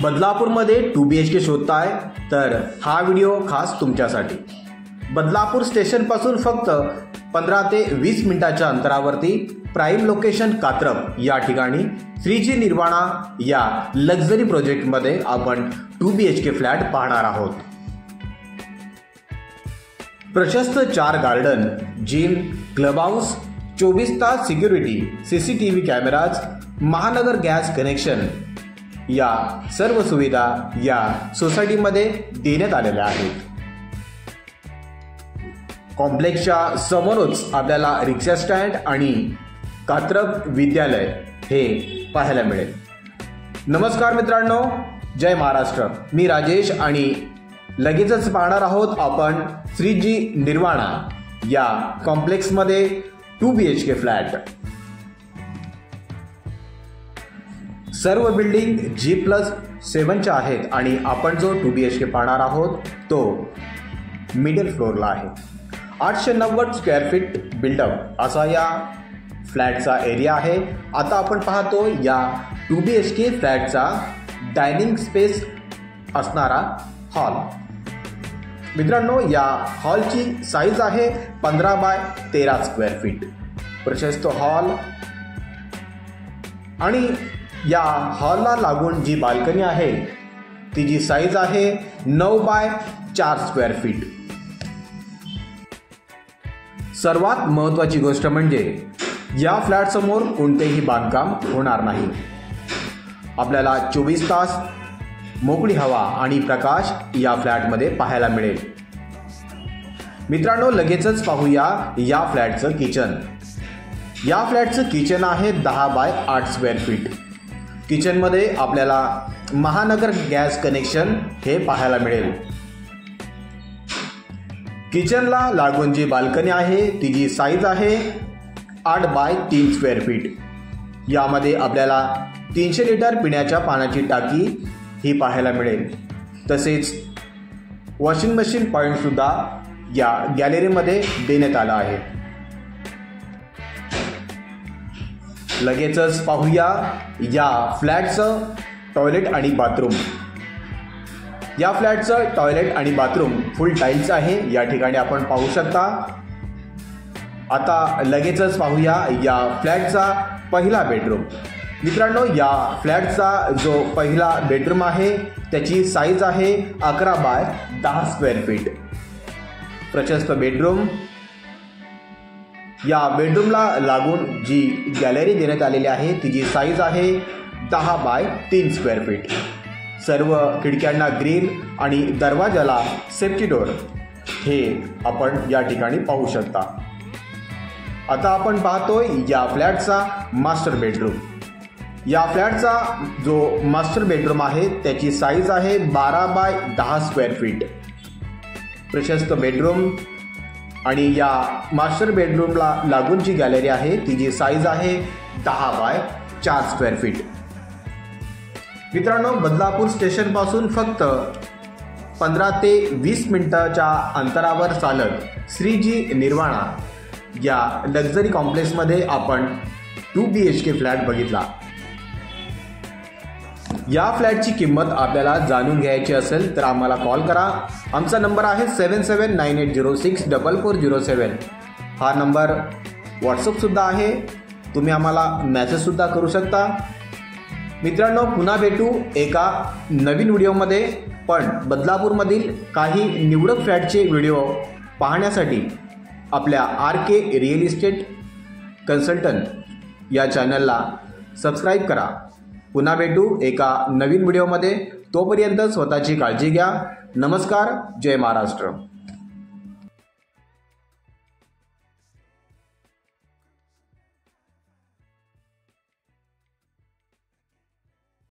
बदलापूरमध्ये 2BHK शोधताय तर हा video खास तुमच्यासाठी। बदलापूर स्टेशनपासून फक्त 15 ते 20 मिनिटाच्या अंतरावरती प्राईम लोकेशन कात्रप या ठिकाणी 3G निर्वाणा या लक्झरी प्रोजेक्टमध्ये आपण 2BHK फ्लॅट पाहणार आहोत। प्रशस्त 4 गार्डन, जिम, क्लब हाऊस, 24 तास सिक्युरिटी, CCTV कॅमेराज, महानगर गॅस कनेक्शन या सर्व सुविधा या सोसायटीमध्ये देण्यात आलेल्या आहेत। कॉम्प्लेक्सच्या समोरच आपल्याला रिक्षा स्टँड आणि कात्रप विद्यालय हे पाहायला मिळेल। नमस्कार मित्रांनो, जय महाराष्ट्र। मी राजेश आणि लगेचच पाहणार आहोत आपण 3G निर्वाणा या कॉम्प्लेक्समध्ये 2BHK फ्लॅट। सर्व बिल्डिंग G+7च्या आहेत आणि आपण जो 2BHK पाहणार आहोत तो मिडल फ्लोअरला आहे। 890 स्क्वेअर फीट बिल्डअप असा या फ्लॅटचा एरिया आहे। आता आपण पाहतो या 2BHK फ्लॅटचा डायनिंग स्पेस असणारा हॉल। मित्रांनो, या हॉलची साईज आहे 15 बाय 13 स्क्वेअर फीट। प्रशस्त हॉल आणि या हॉलला लागून जी बाल्कनी आहे तिची साईज आहे 9 बाय 4 स्क्वेअर फीट। सर्वात महत्त्वाची गोष्ट म्हणजे या फ्लॅट समोर कोणतेही बांधकाम होणार नाही। आपल्याला 24 तास मोकळी हवा आणि प्रकाश या फ्लॅटमध्ये पाहायला मिळेल। मित्रांनो, लगेचच पाहूया या फ्लॅटचं किचन। या फ्लॅटचं किचन आहे 10 बाय 8 स्क्वेअर फीट। किचनमध्ये आपल्याला महानगर गॅस कनेक्शन हे पाहायला मिळेल। किचनला लागून जी बाल्कनी आहे तिची साईज आहे 8 बाय 3 स्क्वेअर फीट। यामध्ये आपल्याला 300 लिटर पिण्याच्या पाण्याची टाकी ही पाहायला मिळेल। तसेच वॉशिंग मशीन पॉईंट सुद्धा या गॅलरीमध्ये देण्यात आला आहे। लगेचच पाहूया या फ्लॅटचं टॉयलेट आणि बाथरूम। या फ्लॅटचं टॉयलेट आणि बाथरूम फुल टाईल्स आहे, या ठिकाणी आपण पाहू शकता। आता लगेचच पाहूया या फ्लॅटचा पहिला बेडरूम। मित्रांनो, या फ्लॅटचा जो पहिला बेडरूम आहे त्याची साईज आहे 11 बाय 10 स्क्वेअर फीट। प्रशस्त बेडरूम। या बेडरूमला लागून जी गॅलरी देण्यात आलेली आहे तिची साईज आहे 10 बाय 3 स्क्वेअर फीट। सर्व खिडक्यांना ग्रिल आणि दरवाजाला सेफ्टी डोर हे आपण या ठिकाणी पाहू शकता। आता आपण पाहतोय या फ्लॅटचा मास्टर बेडरूम। या फ्लॅटचा जो मास्टर बेडरूम आहे त्याची साईज आहे 12 बाय 10 स्क्वेअर फीट। प्रशस्त बेडरूम आणि या मास्टर बेडरूमला लागून जी गॅलरी आहे तिची साईज आहे 10 बाय 4 स्क्वेअर फीट। मित्रांनो, बदलापूर स्टेशनपासून फक्त 15 ते 20 मिनिटाच्या अंतरावर चालत 3G निर्वाणा या लक्झरी कॉम्प्लेक्समध्ये आपण 2BHK फ्लॅट बघितला। या फ्लॅटची किंमत आपल्याला जाणून घ्यायची असेल तर आम्हाला कॉल करा। आमचा नंबर आहे 7798064407। हा नंबर व्हॉट्सअपसुद्धा आहे, तुम्ही आम्हाला मेसेजसुद्धा करू शकता। मित्रांनो, पुन्हा भेटू एका नवीन व्हिडिओमध्ये। पण बदलापूरमधील काही निवडक फ्लॅटचे व्हिडिओ पाहण्यासाठी आपल्या RK रिअल इस्टेट कन्सल्टंट या चॅनलला सबस्क्राईब करा। पुन्हा भेटू एका नवीन व्हिडिओमध्ये। तोपर्यंत स्वतःची काळजी घ्या। नमस्कार, जय महाराष्ट्र।